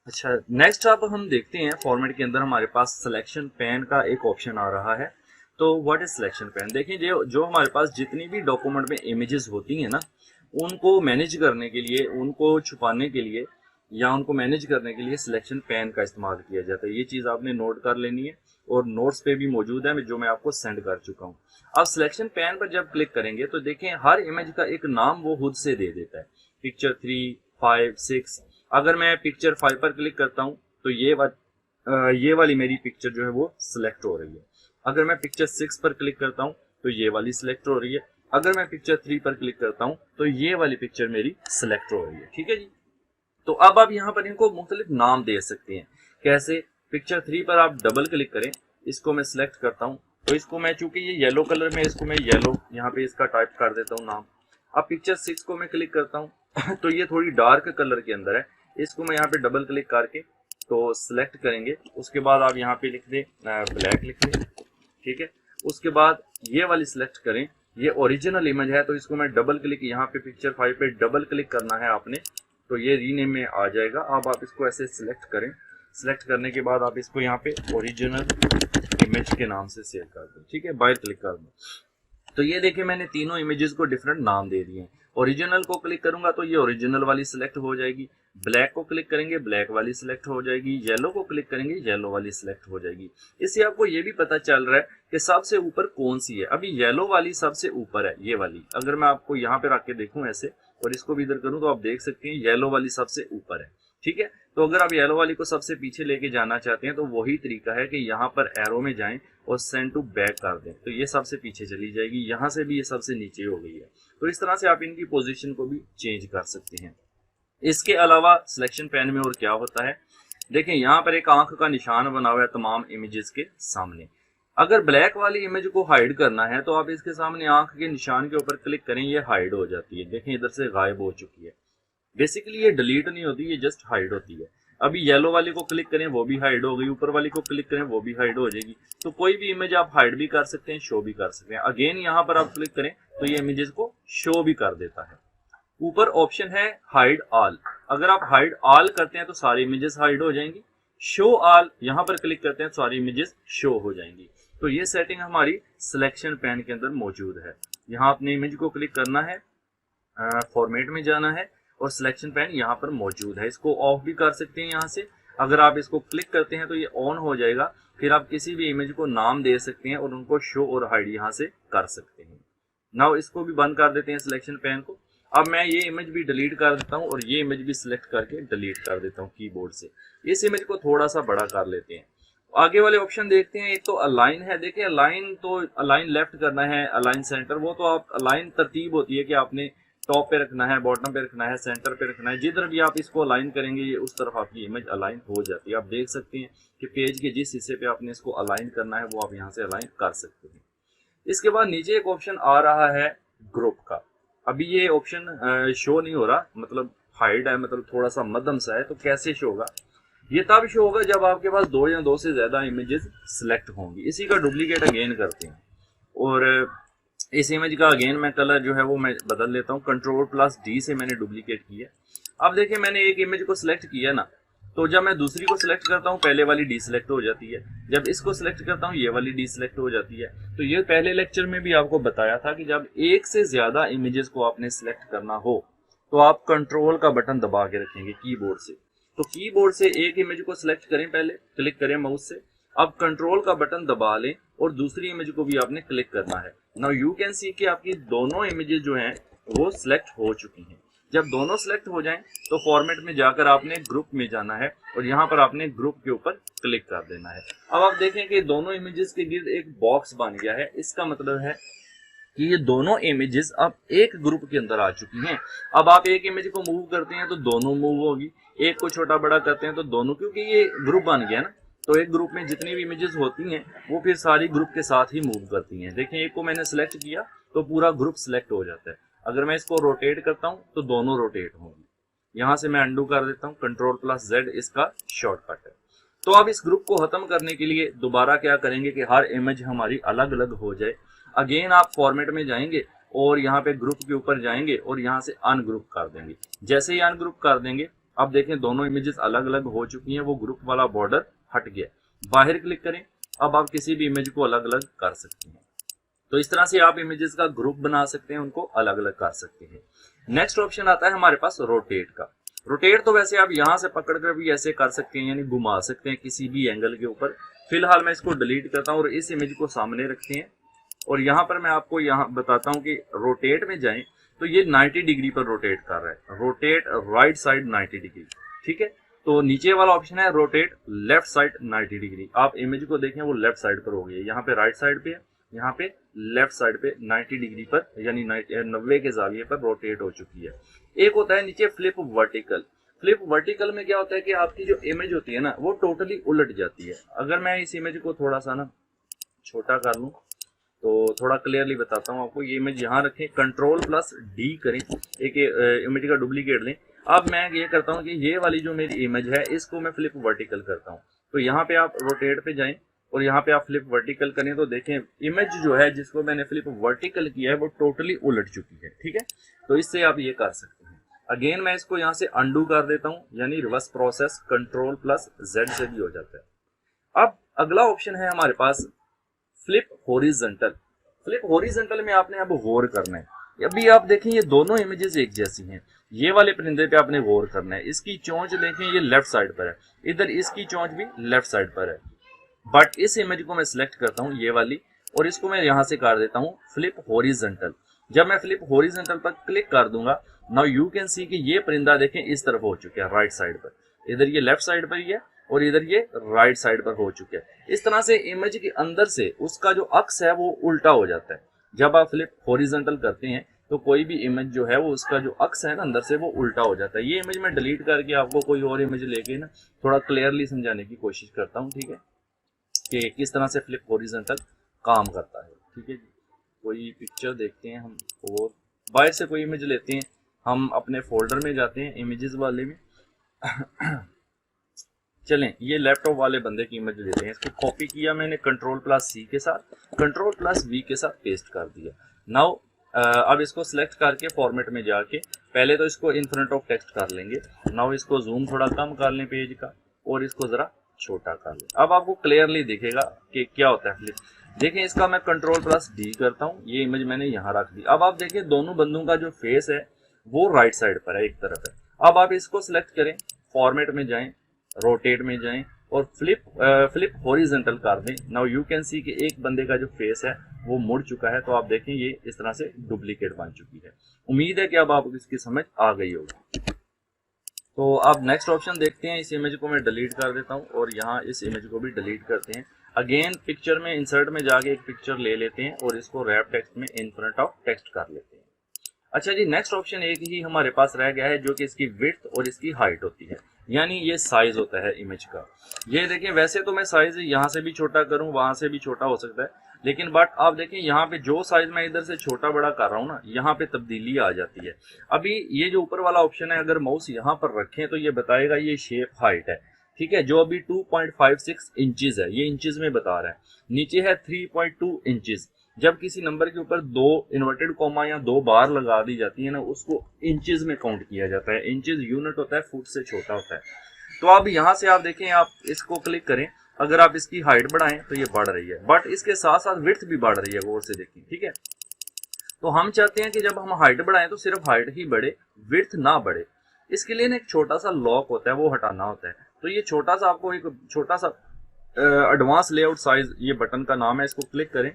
अच्छा, नेक्स्ट अब हम देखते हैं फॉर्मेट के अंदर हमारे पास सिलेक्शन पैन का एक ऑप्शन आ रहा है। तो व्हाट इज सिलेक्शन पैन? देखिए, जो जो हमारे पास जितनी भी डॉक्यूमेंट में इमेजेस होती हैं ना, उनको मैनेज करने के लिए, उनको छुपाने के लिए या उनको मैनेज करने के लिए सिलेक्शन पैन का इस्तेमाल किया जाता है। ये चीज़ आपने नोट कर लेनी है और नोट्स पे भी मौजूद है जो मैं आपको सेंड कर चुका हूँ। अब सिलेक्शन पैन पर जब क्लिक करेंगे तो देखें हर इमेज का एक नाम वो खुद से दे देता है। पिक्चर 3, 5, 6। अगर मैं पिक्चर 5 पर क्लिक करता हूँ तो ये वाली मेरी पिक्चर जो है वो सिलेक्ट हो रही है। अगर मैं पिक्चर 6 पर क्लिक करता हूँ तो ये वाली सिलेक्ट हो रही है। अगर मैं पिक्चर 3 पर क्लिक करता हूँ तो ये वाली पिक्चर मेरी सिलेक्ट हो रही है। ठीक है जी। तो अब आप यहाँ पर इनको मुख्तलिफ नाम दे सकते हैं। कैसे? पिक्चर 3 पर आप डबल क्लिक करें, इसको मैं सिलेक्ट करता हूँ तो इसको मैं, चूंकि ये येलो कलर में, इसको मैं येलो यहाँ पे इसका टाइप कर देता हूँ नाम। अब पिक्चर 6 को मैं क्लिक करता हूँ तो ये थोड़ी डार्क कलर के अंदर है, इसको मैं यहाँ पे डबल क्लिक करके तो सिलेक्ट करेंगे। उसके बाद आप यहाँ पे लिख दें ब्लैक लिख दें। ठीक है। उसके बाद ये वाली सिलेक्ट करें, ये ओरिजिनल इमेज है तो इसको मैं डबल क्लिक, यहाँ पे पिक्चर 5 पे डबल क्लिक करना है आपने तो ये रीनेम में आ जाएगा। अब आप इसको ऐसे सिलेक्ट करें, सिलेक्ट करने के बाद आप इसको यहाँ पे ओरिजिनल इमेज के नाम से सेव कर दें। ठीक है, बाय क्लिक कर दें। तो ये देखिए मैंने तीनों इमेजेस को डिफरेंट नाम दे दिए हैं। ओरिजिनल को क्लिक करूंगा तो ये ओरिजिनल वाली सिलेक्ट हो जाएगी, ब्लैक को क्लिक करेंगे ब्लैक वाली सिलेक्ट हो जाएगी, येलो को क्लिक करेंगे येलो वाली सिलेक्ट हो जाएगी। इससे आपको ये भी पता चल रहा है कि सबसे ऊपर कौन सी है। अभी येलो वाली सबसे ऊपर है, ये वाली। अगर मैं आपको यहाँ पे रख के देखूं ऐसे और इसको भी इधर करूं तो आप देख सकते हैं येलो वाली सबसे ऊपर है। ठीक है। तो अगर आप येलो वाली को सबसे पीछे लेके जाना चाहते हैं तो वही तरीका है कि यहाँ पर एरो में जाएं और सेंड टू बैक कर दें तो ये सबसे पीछे चली जाएगी। यहाँ से भी ये सबसे नीचे हो गई है। तो इस तरह से आप इनकी पोजीशन को भी चेंज कर सकते हैं। इसके अलावा सिलेक्शन पैन में और क्या होता है, देखें यहाँ पर एक आंख का निशान बना हुआ है तमाम इमेजेस के सामने। अगर ब्लैक वाली इमेज को हाइड करना है तो आप इसके सामने आंख के निशान के ऊपर क्लिक करें, ये हाइड हो जाती है। देखें इधर से गायब हो चुकी है। बेसिकली ये डिलीट नहीं होती, ये जस्ट हाइड होती है। अभी येलो वाली को क्लिक करें वो भी हाइड हो गई, ऊपर वाली को क्लिक करें वो भी हाइड हो जाएगी। तो कोई भी इमेज आप हाइड भी कर सकते हैं, शो भी कर सकते हैं। अगेन यहाँ पर आप क्लिक करें तो ये इमेजेस को शो भी कर देता है। ऊपर ऑप्शन है हाइड ऑल, अगर आप हाइड ऑल करते हैं तो सारी इमेजेस हाइड हो जाएंगी। शो ऑल यहाँ पर क्लिक करते हैं तो सारी इमेजेस शो हो जाएंगी। तो ये सेटिंग हमारी सिलेक्शन पैन के अंदर मौजूद है। यहाँ अपने इमेज को क्लिक करना है, फॉर्मेट में जाना है और सिलेक्शन पैन यहाँ पर मौजूद है। इसको ऑफ भी कर सकते हैं यहाँ से। अगर आप इसको क्लिक करते हैं तो ये ऑन हो जाएगा। फिर आप किसी भी इमेज को नाम दे सकते हैं और उनको शो और हाइड यहाँ से कर सकते हैं। नाउ इसको भी बंद कर देते हैं सिलेक्शन पैन को। अब मैं ये इमेज भी डिलीट कर देता हूँ और ये इमेज भी सिलेक्ट करके डिलीट कर देता हूँ कीबोर्ड से। इस इमेज को थोड़ा सा बड़ा कर लेते हैं। आगे वाले ऑप्शन देखते हैं। एक तो अलाइन है। देखिए अलाइन तो अलाइन लेफ्ट करना है, अलाइन सेंटर, वो तो आप अलाइन तरतीब होती है कि आपने टॉप पे रखना है, बॉटम पे रखना है, सेंटर पे रखना है। जिधर भी आप इसको अलाइन करेंगे ये उस तरफ आपकी इमेज अलाइन हो जाती है। आप देख सकते हैं कि पेज के जिस हिस्से पे आपने इसको अलाइन करना है वो आप यहाँ से अलाइन कर सकते हैं। इसके बाद नीचे एक ऑप्शन आ रहा है ग्रुप का। अभी ये ऑप्शन शो नहीं हो रहा, मतलब हाइड है, मतलब थोड़ा सा मध्यम सा है। तो कैसे शो होगा? ये तब शो होगा जब आपके पास दो या दो से ज्यादा इमेजेस सिलेक्ट होंगी। इसी का डुप्लीकेट अगेन करते हैं और इस इमेज का अगेन मैं कलर जो है वो मैं बदल लेता हूँ। Ctrl+D से मैंने डुप्लीकेट किया। अब देखिए मैंने एक इमेज को सिलेक्ट किया ना, तो जब मैं दूसरी को सिलेक्ट करता हूँ पहले वाली डी सिलेक्ट हो जाती है, जब इसको सिलेक्ट करता हूँ ये वाली डी सिलेक्ट हो जाती है। तो ये पहले लेक्चर में भी आपको बताया था कि जब एक से ज्यादा इमेजेस को आपने सिलेक्ट करना हो तो आप कंट्रोल का बटन दबा के रखेंगे कीबोर्ड से। तो कीबोर्ड से एक इमेज को सिलेक्ट करें, पहले क्लिक करें माउस से, अब कंट्रोल का बटन दबा लें और दूसरी इमेज को भी आपने क्लिक करना है। नाउ यू कैन सी कि आपकी दोनों इमेजेस जो हैं वो सिलेक्ट हो चुकी हैं। जब दोनों सिलेक्ट हो जाएं तो फॉर्मेट में जाकर आपने ग्रुप में जाना है और यहाँ पर आपने ग्रुप के ऊपर क्लिक कर देना है। अब आप देखें कि दोनों इमेजेस के गिर्द एक बॉक्स बन गया है। इसका मतलब है कि ये दोनों इमेजेस अब एक ग्रुप के अंदर आ चुकी हैं। अब आप एक इमेज को मूव करते हैं तो दोनों मूव होगी, एक को छोटा बड़ा करते हैं तो दोनों, क्योंकि ये ग्रुप बन गया ना। तो एक ग्रुप में जितनी भी इमेजेस होती हैं वो फिर सारी ग्रुप के साथ ही मूव करती हैं। देखें एक को मैंने सिलेक्ट किया तो पूरा ग्रुप सिलेक्ट हो जाता है। अगर मैं इसको रोटेट करता हूं तो दोनों रोटेट होंगी। यहां से मैं अंडू कर देता हूं, Ctrl+Z इसका शॉर्टकट है। तो अब इस ग्रुप को खत्म करने के लिए दोबारा क्या करेंगे कि हर इमेज हमारी अलग अलग हो जाए। अगेन आप फॉर्मेट में जाएंगे और यहाँ पे ग्रुप के ऊपर जाएंगे और यहाँ से अनग्रुप कर देंगे। जैसे ही अनग्रुप कर देंगे अब देखें दोनों इमेजेस अलग अलग हो चुकी हैं, वो ग्रुप वाला बॉर्डर हट गया। बाहर क्लिक करें, अब आप किसी भी इमेज को अलग अलग कर सकते हैं। तो इस तरह से आप इमेजेस का ग्रुप बना सकते हैं, उनको अलग अलग कर सकते हैं। नेक्स्ट ऑप्शन आता है हमारे पास रोटेट का। रोटेट तो वैसे आप यहां से पकड़ कर भी ऐसे कर सकते हैं, यानी घुमा सकते हैं किसी भी एंगल के ऊपर। फिलहाल मैं इसको डिलीट करता हूं और इस इमेज को सामने रखते हैं, और यहाँ पर मैं आपको यहाँ बताता हूँ कि रोटेट में जाएं तो ये 90 डिग्री पर रोटेट कर रहा है, रोटेट राइट साइड 90 डिग्री। ठीक है, तो नीचे वाला ऑप्शन है रोटेट लेफ्ट साइड 90 डिग्री। आप इमेज को देखें वो लेफ्ट साइड पर हो गई है, यहाँ पे राइट साइड पे है, यहाँ पे लेफ्ट साइड पे 90 डिग्री पर यानी 90 के जाविये पर रोटेट हो चुकी है। एक होता है नीचे फ्लिप वर्टिकल। फ्लिप वर्टिकल में क्या होता है कि आपकी जो इमेज होती है ना वो टोटली उलट जाती है। अगर मैं इस इमेज को थोड़ा सा ना छोटा कर लूं तो थोड़ा क्लियरली बताता हूं आपको। ये इमेज यहाँ रखें, Ctrl+D करें, एक इमेज का डुप्लीकेट लें। अब मैं ये करता हूं कि ये वाली जो मेरी इमेज है इसको मैं फ्लिप वर्टिकल करता हूं। तो यहाँ पे आप रोटेट पे जाएं और यहाँ पे आप फ्लिप वर्टिकल करें तो देखें इमेज जो है जिसको मैंने फ्लिप वर्टिकल किया है वो टोटली उलट चुकी है। ठीक है, तो इससे आप ये कर सकते हैं। अगेन मैं इसको यहाँ से अंडू कर देता हूँ, यानी रिवर्स प्रोसेस Ctrl+Z से भी हो जाता है। अब अगला ऑप्शन है हमारे पास फ्लिप हॉरिजॉन्टल। फ्लिप हॉरिजॉन्टल में आपने अब गौर करना है। अभी आप देखें ये दोनों इमेजेस एक जैसी हैं। ये वाले परिंदे पे आपने गौर करना है, इसकी चोंच देखें ये लेफ्ट साइड पर है, इधर इसकी चोंच भी लेफ्ट साइड पर है। बट इस इमेज को मैं सिलेक्ट करता हूँ ये वाली, और इसको मैं यहाँ से कर देता हूँ फ्लिप हॉरिजॉन्टल। जब मैं फ्लिप हॉरिजॉन्टल पर क्लिक कर दूंगा, नाउ यू कैन सी कि ये परिंदा देखें इस तरफ हो चुका है राइट साइड पर, इधर ये लेफ्ट साइड पर ही है और इधर ये राइट साइड पर हो चुके हैं। इस तरह से इमेज के अंदर से उसका जो अक्स है वो उल्टा हो जाता है। जब आप फ्लिप हॉरिजॉन्टल करते हैं तो कोई भी इमेज जो है वो उसका जो अक्स है ना अंदर से वो उल्टा हो जाता है। ये इमेज मैं डिलीट करके आपको कोई और इमेज लेके ना थोड़ा क्लियरली समझाने की कोशिश करता हूँ। ठीक है, कि किस तरह से फ्लिप हॉरिजॉन्टल काम करता है। ठीक है जी, कोई पिक्चर देखते हैं हम और बाहर से कोई इमेज लेते हैं, हम अपने फोल्डर में जाते हैं इमेजेस वाले में चलें ये लैपटॉप वाले बंदे की इमेज लेते हैं। इसको कॉपी किया मैंने Ctrl+C के साथ, Ctrl+V के साथ पेस्ट कर दिया। नाउ अब इसको सिलेक्ट करके फॉर्मेट में जाके पहले तो इसको इन फ्रंट ऑफ टेक्स्ट कर लेंगे। नाउ इसको जूम थोड़ा कम कर लें पेज का और इसको जरा छोटा कर लें। अब आपको क्लियरली दिखेगा कि क्या होता है फ्लिप। देखें इसका मैं Ctrl+D करता हूँ, ये इमेज मैंने यहाँ रख दी। अब आप देखें दोनों बंदों का जो फेस है वो राइट साइड पर है, एक तरफ है। अब आप इसको सिलेक्ट करें, फॉर्मेट में जाएं, रोटेट में जाएं और फ्लिप हॉरिजॉन्टल कर दें। नाउ यू कैन सी कि एक बंदे का जो फेस है वो मुड़ चुका है। तो आप देखें ये इस तरह से डुप्लीकेट बन चुकी है। उम्मीद है कि अब आपको इसकी समझ आ गई होगी। तो अब नेक्स्ट ऑप्शन देखते हैं। इस इमेज को मैं डिलीट कर देता हूं और यहाँ इस इमेज को भी डिलीट करते हैं। अगेन पिक्चर में इंसर्ट में जाके एक पिक्चर ले लेते हैं और इसको रैप टेक्स्ट में इन फ्रंट ऑफ टेक्स्ट कर लेते हैं। अच्छा जी, नेक्स्ट ऑप्शन एक ही हमारे पास रह गया है जो कि इसकी विड्थ और इसकी हाइट होती है, यानी ये साइज होता है इमेज का। ये देखें वैसे तो मैं साइज यहाँ से भी छोटा करूँ वहां से भी छोटा हो सकता है, लेकिन बट आप देखें यहाँ पे जो साइज मैं इधर से छोटा बड़ा कर रहा हूँ ना यहाँ पे तब्दीली आ जाती है। अभी ये जो ऊपर वाला ऑप्शन है अगर माउस यहाँ पर रखें तो ये बताएगा ये शेप हाइट है। ठीक है, जो अभी 2.56 इंचेस है, ये इंचेस में बता रहा है। नीचे है 3.2 इंचेस। जब किसी नंबर के ऊपर दो इन्वर्टेड कॉमा या दो बार लगा दी जाती है ना उसको इंचेस में काउंट किया जाता है। इंचेस यूनिट होता है, फुट से छोटा होता है। तो अब यहाँ से आप देखें, आप इसको क्लिक करें, अगर आप इसकी हाइट बढ़ाएं तो ये बढ़ रही है, बट इसके साथ साथ विड्थ भी बढ़ रही है, गौर से देखें। ठीक है, तो हम चाहते हैं कि जब हम हाइट बढ़ाएं तो सिर्फ हाइट ही बढ़े, विड्थ ना बढ़े। इसके लिए एक छोटा सा लॉक होता है, वो हटाना होता है। तो ये छोटा सा आपको एक छोटा सा एडवांस लेआउट साइज ये बटन का नाम है, इसको क्लिक करें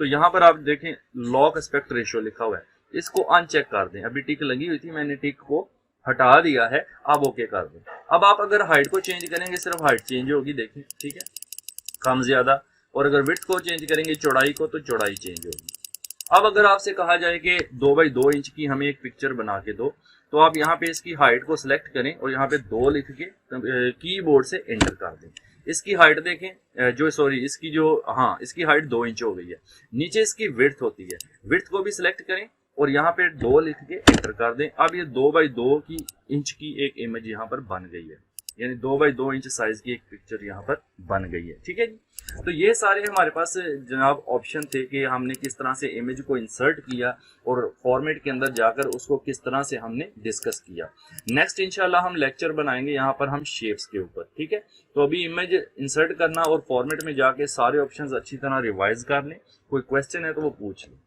तो यहाँ पर आप देखें लॉक एस्पेक्ट रेशियो लिखा हुआ है, इसको अनचेक कर दें। अभी टिक लगी हुई थी, मैंने टिक को हटा दिया है, अब ओके कर दें। अब आप अगर हाइट को चेंज करेंगे सिर्फ हाइट चेंज होगी, देखें। ठीक है, कम ज्यादा, और अगर विड्थ को चेंज करेंगे चौड़ाई को तो चौड़ाई चेंज होगी। अब अगर आपसे कहा जाए कि 2x2 इंच की हमें एक पिक्चर बना के दो, तो आप यहाँ पे इसकी हाइट को सिलेक्ट करें और यहाँ पे 2 लिख के कीबोर्ड से एंटर कर दें। इसकी हाइट देखें, इसकी हाइट 2 इंच हो गई है। नीचे इसकी विड्थ होती है, विड्थ को भी सिलेक्ट करें और यहाँ पे 2 लिख के एंटर कर दें। अब ये 2x2 की इंच की एक इमेज यहाँ पर बन गई है। यानी 2x2 इंच साइज की एक पिक्चर यहाँ पर बन गई है। ठीक है जी, तो ये सारे हमारे पास जनाब ऑप्शन थे कि हमने किस तरह से इमेज को इंसर्ट किया और फॉर्मेट के अंदर जाकर उसको किस तरह से हमने डिस्कस किया। नेक्स्ट इंशाल्लाह हम लेक्चर बनाएंगे यहाँ पर हम शेप्स के ऊपर। ठीक है, तो अभी इमेज इंसर्ट करना और फॉर्मेट में जाके सारे ऑप्शंस अच्छी तरह रिवाइज कर लें। कोई क्वेश्चन है तो वो पूछ लें।